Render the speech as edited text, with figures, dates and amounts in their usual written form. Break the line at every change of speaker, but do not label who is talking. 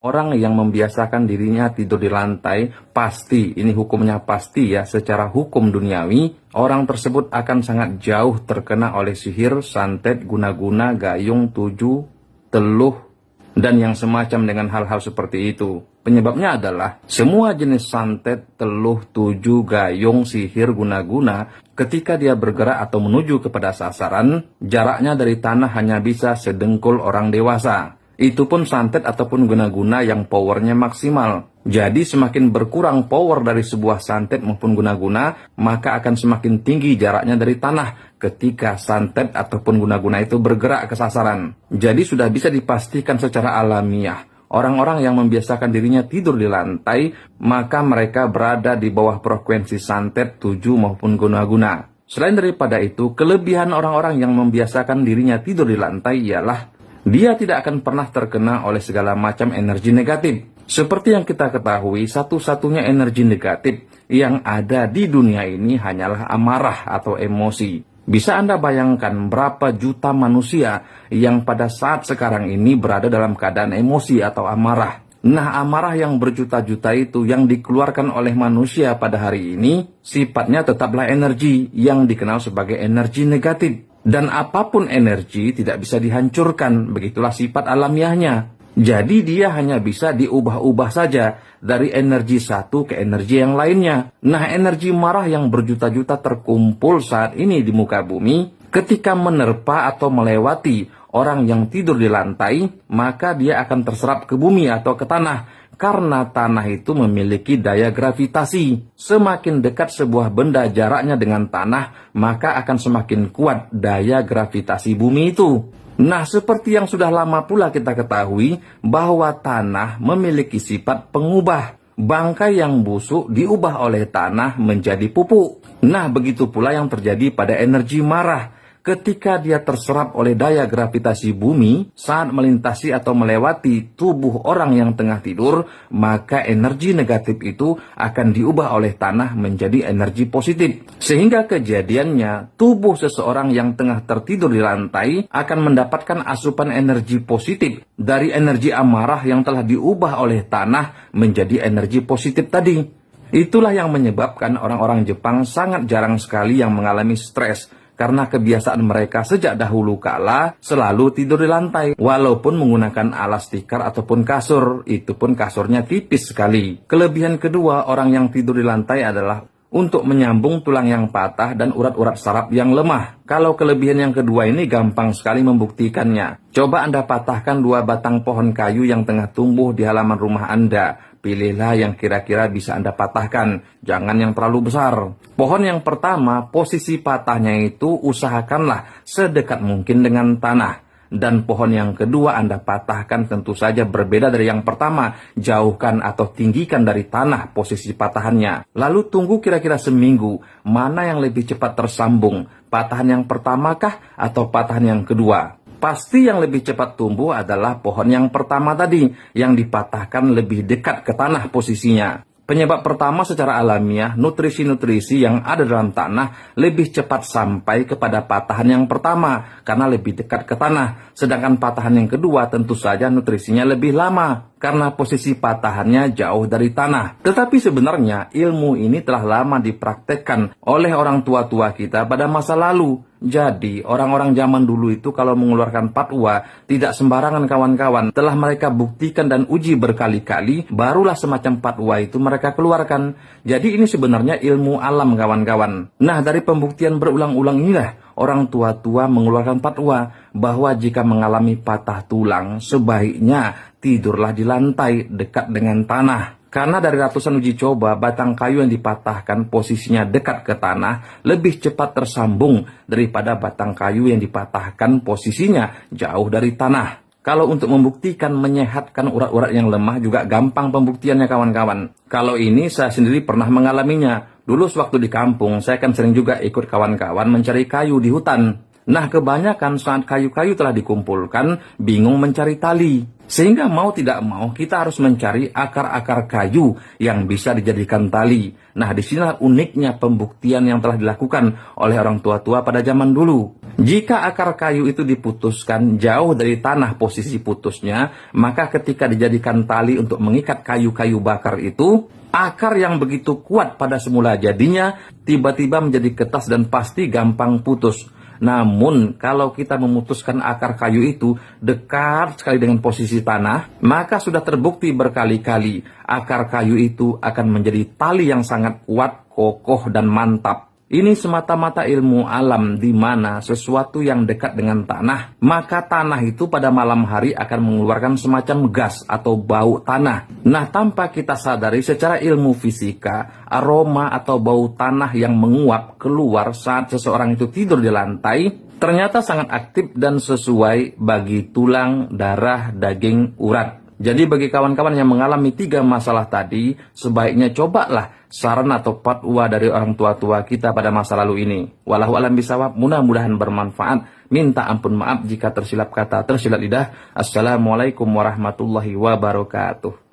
Orang yang membiasakan dirinya tidur di lantai, pasti, ini hukumnya pasti ya, secara hukum duniawi, orang tersebut akan sangat jauh terkena oleh sihir, santet, guna-guna, gayung, tuju, teluh, dan yang semacam dengan hal-hal seperti itu. Penyebabnya adalah, semua jenis santet, teluh, tuju, gayung, sihir, guna-guna, ketika dia bergerak atau menuju kepada sasaran, jaraknya dari tanah hanya bisa sedengkul orang dewasa. Itu pun santet ataupun guna-guna yang powernya maksimal. Jadi semakin berkurang power dari sebuah santet maupun guna-guna, maka akan semakin tinggi jaraknya dari tanah ketika santet ataupun guna-guna itu bergerak ke sasaran. Jadi sudah bisa dipastikan secara alamiah, orang-orang yang membiasakan dirinya tidur di lantai, maka mereka berada di bawah frekuensi santet, tuju maupun guna-guna. Selain daripada itu, kelebihan orang-orang yang membiasakan dirinya tidur di lantai ialah dia tidak akan pernah terkena oleh segala macam energi negatif. Seperti yang kita ketahui, satu-satunya energi negatif yang ada di dunia ini hanyalah amarah atau emosi. Bisa Anda bayangkan berapa juta manusia yang pada saat sekarang ini berada dalam keadaan emosi atau amarah. Nah, amarah yang berjuta-juta itu yang dikeluarkan oleh manusia pada hari ini, sifatnya tetaplah energi yang dikenal sebagai energi negatif. Dan apapun energi tidak bisa dihancurkan, begitulah sifat alamiahnya. Jadi dia hanya bisa diubah-ubah saja dari energi satu ke energi yang lainnya. Nah, energi marah yang berjuta-juta terkumpul saat ini di muka bumi, ketika menerpa atau melewati orang yang tidur di lantai, maka dia akan terserap ke bumi atau ke tanah. Karena tanah itu memiliki daya gravitasi. Semakin dekat sebuah benda jaraknya dengan tanah, maka akan semakin kuat daya gravitasi bumi itu. Nah, seperti yang sudah lama pula kita ketahui, bahwa tanah memiliki sifat pengubah. Bangkai yang busuk diubah oleh tanah menjadi pupuk. Nah, begitu pula yang terjadi pada energi marah. Ketika dia terserap oleh daya gravitasi bumi saat melintasi atau melewati tubuh orang yang tengah tidur, maka energi negatif itu akan diubah oleh tanah menjadi energi positif. Sehingga kejadiannya, tubuh seseorang yang tengah tertidur di lantai akan mendapatkan asupan energi positif dari energi amarah yang telah diubah oleh tanah menjadi energi positif tadi. Itulah yang menyebabkan orang-orang Jepang sangat jarang sekali yang mengalami stres. Karena kebiasaan mereka sejak dahulu kala selalu tidur di lantai. Walaupun menggunakan alas tikar ataupun kasur, itu pun kasurnya tipis sekali. Kelebihan kedua orang yang tidur di lantai adalah untuk menyambung tulang yang patah dan urat-urat saraf yang lemah. Kalau kelebihan yang kedua ini gampang sekali membuktikannya. Coba Anda patahkan 2 batang pohon kayu yang tengah tumbuh di halaman rumah Anda. Pilihlah yang kira-kira bisa Anda patahkan, jangan yang terlalu besar. Pohon yang pertama, posisi patahnya itu usahakanlah sedekat mungkin dengan tanah. Dan pohon yang kedua Anda patahkan tentu saja berbeda dari yang pertama, jauhkan atau tinggikan dari tanah posisi patahannya. Lalu tunggu kira-kira seminggu, mana yang lebih cepat tersambung, patahan yang pertamakah atau patahan yang kedua? Pasti yang lebih cepat tumbuh adalah pohon yang pertama tadi, yang dipatahkan lebih dekat ke tanah posisinya. Penyebab pertama secara alamiah, nutrisi-nutrisi yang ada dalam tanah lebih cepat sampai kepada patahan yang pertama, karena lebih dekat ke tanah. Sedangkan patahan yang kedua tentu saja nutrisinya lebih lama, karena posisi patahannya jauh dari tanah. Tetapi sebenarnya ilmu ini telah lama dipraktekkan oleh orang tua-tua kita pada masa lalu. Jadi, orang-orang zaman dulu itu kalau mengeluarkan fatwa, tidak sembarangan kawan-kawan. Telah mereka buktikan dan uji berkali-kali, barulah semacam fatwa itu mereka keluarkan. Jadi ini sebenarnya ilmu alam kawan-kawan. Nah, dari pembuktian berulang-ulang inilah, orang tua-tua mengeluarkan fatwa bahwa jika mengalami patah tulang, sebaiknya tidurlah di lantai dekat dengan tanah. Karena dari ratusan uji coba, batang kayu yang dipatahkan posisinya dekat ke tanah lebih cepat tersambung daripada batang kayu yang dipatahkan posisinya jauh dari tanah. Kalau untuk membuktikan menyehatkan urat-urat yang lemah juga gampang pembuktiannya kawan-kawan. Kalau ini saya sendiri pernah mengalaminya. Dulu sewaktu di kampung, saya kan sering juga ikut kawan-kawan mencari kayu di hutan. Nah, kebanyakan saat kayu-kayu telah dikumpulkan, bingung mencari tali. Sehingga mau tidak mau kita harus mencari akar-akar kayu yang bisa dijadikan tali. Nah, disinilah uniknya pembuktian yang telah dilakukan oleh orang tua-tua pada zaman dulu. Jika akar kayu itu diputuskan jauh dari tanah posisi putusnya, maka ketika dijadikan tali untuk mengikat kayu-kayu bakar itu, akar yang begitu kuat pada semula jadinya tiba-tiba menjadi ketas dan pasti gampang putus. Namun, kalau kita memutuskan akar kayu itu dekat sekali dengan posisi tanah, maka sudah terbukti berkali-kali akar kayu itu akan menjadi tali yang sangat kuat, kokoh, dan mantap. Ini semata-mata ilmu alam di mana sesuatu yang dekat dengan tanah, maka tanah itu pada malam hari akan mengeluarkan semacam gas atau bau tanah. Nah, tanpa kita sadari secara ilmu fisika, aroma atau bau tanah yang menguap keluar saat seseorang itu tidur di lantai, ternyata sangat aktif dan sesuai bagi tulang, darah, daging, urat. Jadi bagi kawan-kawan yang mengalami 3 masalah tadi, sebaiknya cobalah saran atau fatwa dari orang tua-tua kita pada masa lalu ini. Wallahu a'lam bishawab, mudah-mudahan bermanfaat. Minta ampun maaf jika tersilap kata, tersilap lidah. Assalamualaikum warahmatullahi wabarakatuh.